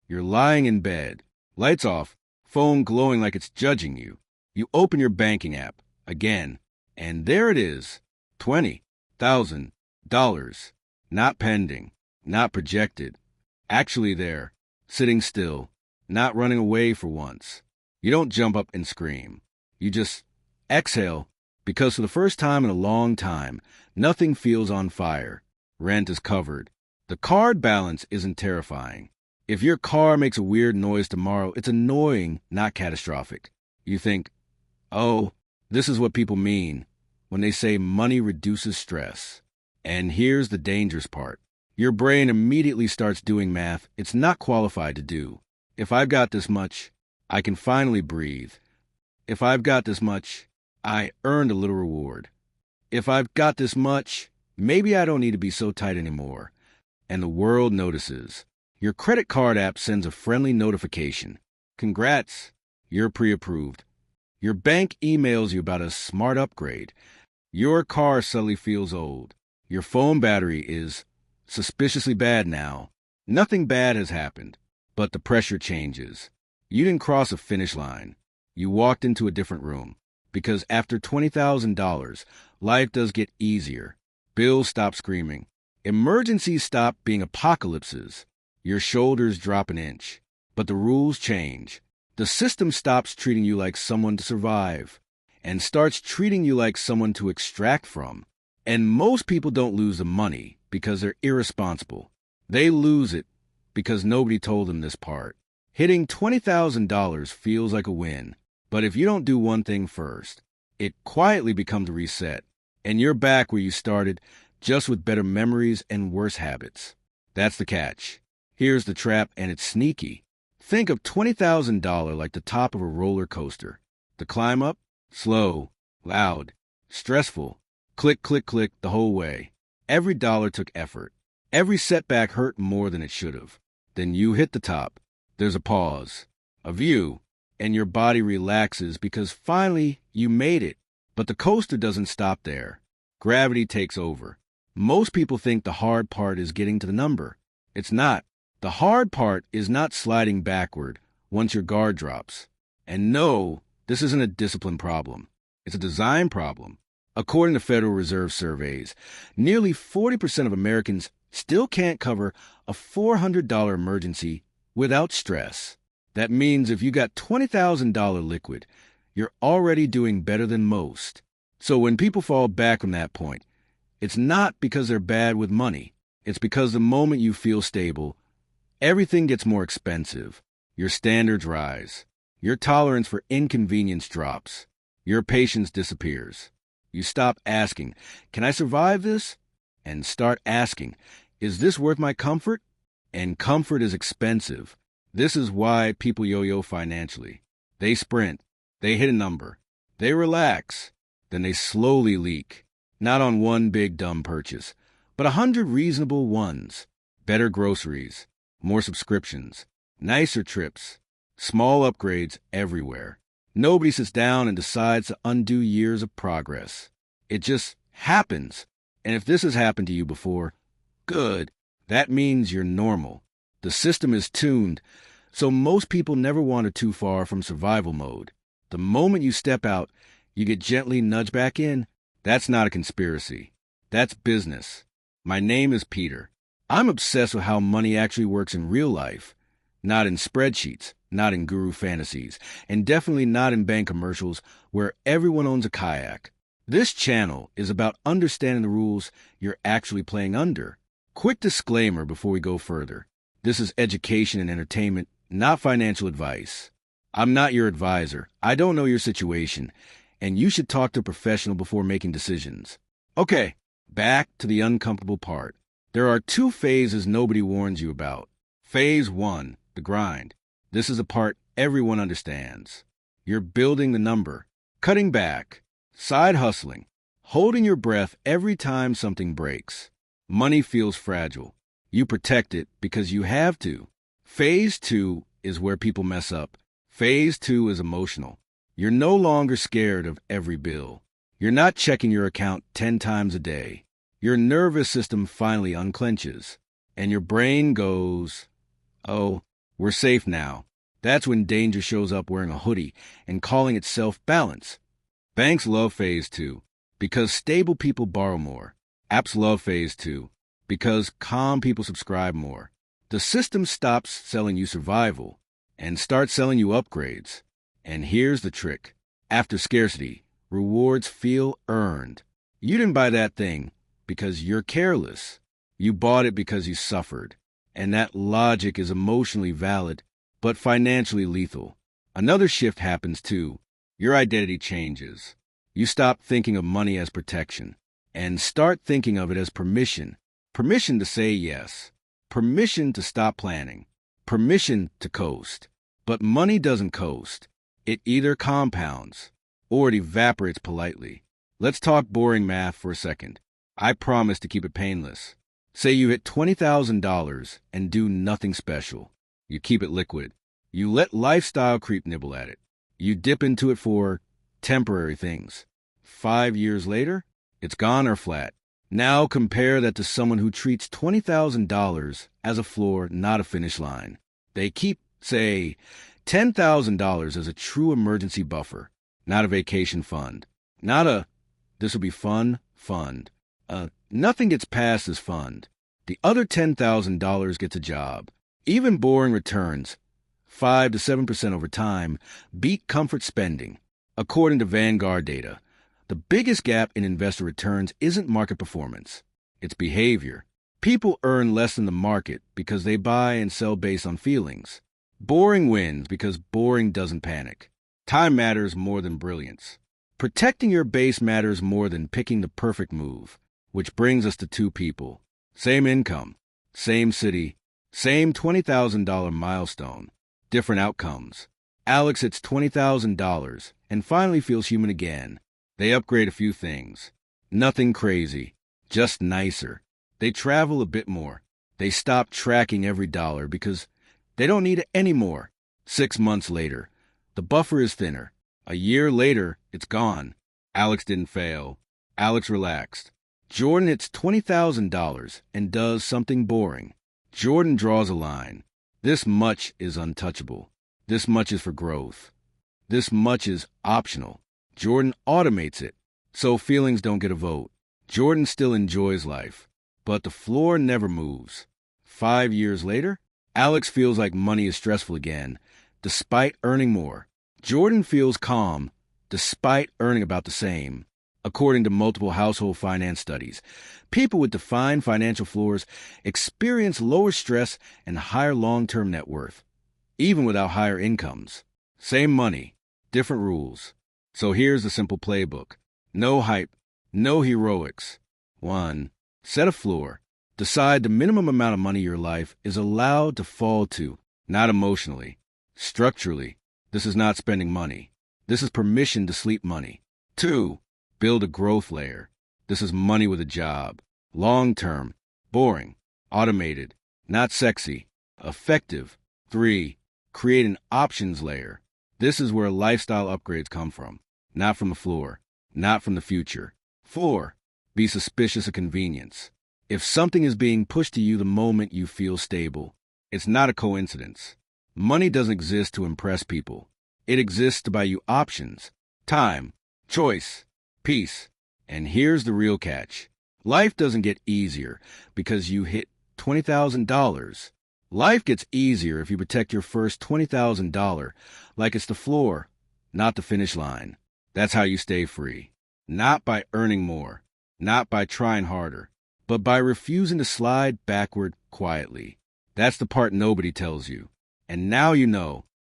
You're lying in bed, lights off, phone glowing like it's judging you. You open your banking app, again, and there it is, $20,000. Not pending, not projected. Actually there, sitting still, not running away for once. You don't jump up and scream. You just exhale, because for the first time in a long time, nothing feels on fire. Rent is covered. The card balance isn't terrifying. If your car makes a weird noise tomorrow, it's annoying, not catastrophic. You think, oh, this is what people mean when they say money reduces stress. And here's the dangerous part. Your brain immediately starts doing math it's not qualified to do. If I've got this much, I can finally breathe. If I've got this much, I earned a little reward. If I've got this much, maybe I don't need to be so tight anymore. And the world notices. Your credit card app sends a friendly notification. Congrats, you're pre-approved. Your bank emails you about a smart upgrade. Your car suddenly feels old. Your phone battery is suspiciously bad now. Nothing bad has happened, but the pressure changes. You didn't cross a finish line. You walked into a different room. Because after $20,000, life does get easier. Bills stop screaming. Emergencies stop being apocalypses. Your shoulders drop an inch. But the rules change. The system stops treating you like someone to survive and starts treating you like someone to extract from. And most people don't lose the money because they're irresponsible. They lose it because nobody told them this part. Hitting $20,000 feels like a win. But if you don't do one thing first, it quietly becomes a reset. And you're back where you started, just with better memories and worse habits. That's the catch. Here's the trap, and it's sneaky. Think of $20,000 like the top of a roller coaster. The climb up? Slow, loud, stressful. Click, click, click the whole way. Every dollar took effort. Every setback hurt more than it should have. Then you hit the top. There's a pause, a view, and your body relaxes because finally you made it. But the coaster doesn't stop there. Gravity takes over. Most people think the hard part is getting to the number. It's not. The hard part is not sliding backward once your guard drops. And no, this isn't a discipline problem. It's a design problem. According to Federal Reserve surveys, nearly 40% of Americans still can't cover a $400 emergency without stress. That means if you got $20,000 liquid, you're already doing better than most. So when people fall back from that point, it's not because they're bad with money. It's because the moment you feel stable, everything gets more expensive. Your standards rise. Your tolerance for inconvenience drops. Your patience disappears. You stop asking, can I survive this? And start asking, is this worth my comfort? And comfort is expensive. This is why people yo-yo financially. They sprint. They hit a number. They relax. Then they slowly leak. Not on one big dumb purchase, but 100 reasonable ones. Better groceries. More subscriptions. Nicer trips. Small upgrades everywhere. Nobody sits down and decides to undo years of progress. It just happens. And if this has happened to you before, good. That means you're normal. The system is tuned, so most people never wander too far from survival mode. The moment you step out, you get gently nudged back in. That's not a conspiracy. That's business. My name is Peter. I'm obsessed with how money actually works in real life. Not in spreadsheets, not in guru fantasies, and definitely not in bank commercials where everyone owns a kayak. This channel is about understanding the rules you're actually playing under. Quick disclaimer before we go further. This is education and entertainment, not financial advice. I'm not your advisor. I don't know your situation, and you should talk to a professional before making decisions. Okay, back to the uncomfortable part. There are two phases nobody warns you about. Phase 1, the grind. This is a part everyone understands. You're building the number, cutting back, side hustling, holding your breath every time something breaks. Money feels fragile. You protect it because you have to. Phase 2 is where people mess up. Phase 2 is emotional. You're no longer scared of every bill. You're not checking your account 10 times a day. Your nervous system finally unclenches, and your brain goes, oh, We're safe now. That's when danger shows up wearing a hoodie and calling itself balance. Banks love phase 2 because stable people borrow more. Apps love phase 2 because calm people subscribe more. The system stops selling you survival and starts selling you upgrades. And here's the trick. After scarcity, rewards feel earned. You didn't buy that thing because you're careless. You bought it because you suffered. And that logic is emotionally valid, but financially lethal. Another shift happens too. Your identity changes. You stop thinking of money as protection and start thinking of it as permission. Permission to say yes. Permission to stop planning. Permission to coast. But money doesn't coast. It either compounds or it evaporates politely. Let's talk boring math for a second. I promise to keep it painless. Say you hit $20,000 and do nothing special. You keep it liquid. You let lifestyle creep nibble at it. You dip into it for temporary things. 5 years later, it's gone or flat. Now compare that to someone who treats $20,000 as a floor, not a finish line. They keep, say, $10,000 as a true emergency buffer, not a vacation fund, not a this will be fun fund. Nothing gets past this fund. The other $10,000 gets a job. Even boring returns, 5 to 7% over time, beat comfort spending. According to Vanguard data, the biggest gap in investor returns isn't market performance. It's behavior. People earn less than the market because they buy and sell based on feelings. Boring wins because boring doesn't panic. Time matters more than brilliance. Protecting your base matters more than picking the perfect move. Which brings us to two people. Same income, same city, same $20,000 milestone, different outcomes. Alex hits $20,000 and finally feels human again. They upgrade a few things. Nothing crazy, just nicer. They travel a bit more. They stop tracking every dollar because they don't need it anymore. 6 months later, the buffer is thinner. A year later, it's gone. Alex didn't fail. Alex relaxed. Jordan hits $20,000 and does something boring. Jordan draws a line. This much is untouchable. This much is for growth. This much is optional. Jordan automates it, so feelings don't get a vote. Jordan still enjoys life, but the floor never moves. 5 years later, Alex feels like money is stressful again, despite earning more. Jordan feels calm, despite earning about the same. According to multiple household finance studies, people with defined financial floors experience lower stress and higher long-term net worth, even without higher incomes. Same money, different rules. So here's the simple playbook. No hype, no heroics. 1. Set a floor. Decide the minimum amount of money your life is allowed to fall to, not emotionally. Structurally, this is not spending money. This is permission to sleep money. 2. Build a growth layer. This is money with a job. Long-term, boring, automated, not sexy, effective. 3. Create an options layer. This is where lifestyle upgrades come from, not from the floor, not from the future. 4. Be suspicious of convenience. If something is being pushed to you the moment you feel stable, it's not a coincidence. Money doesn't exist to impress people. It exists to buy you options, time, choice, peace. And here's the real catch. Life doesn't get easier because you hit $20,000. Life gets easier if you protect your first $20,000 like it's the floor, not the finish line. That's how you stay free. Not by earning more, not by trying harder, but by refusing to slide backward quietly. That's the part nobody tells you. And now you know.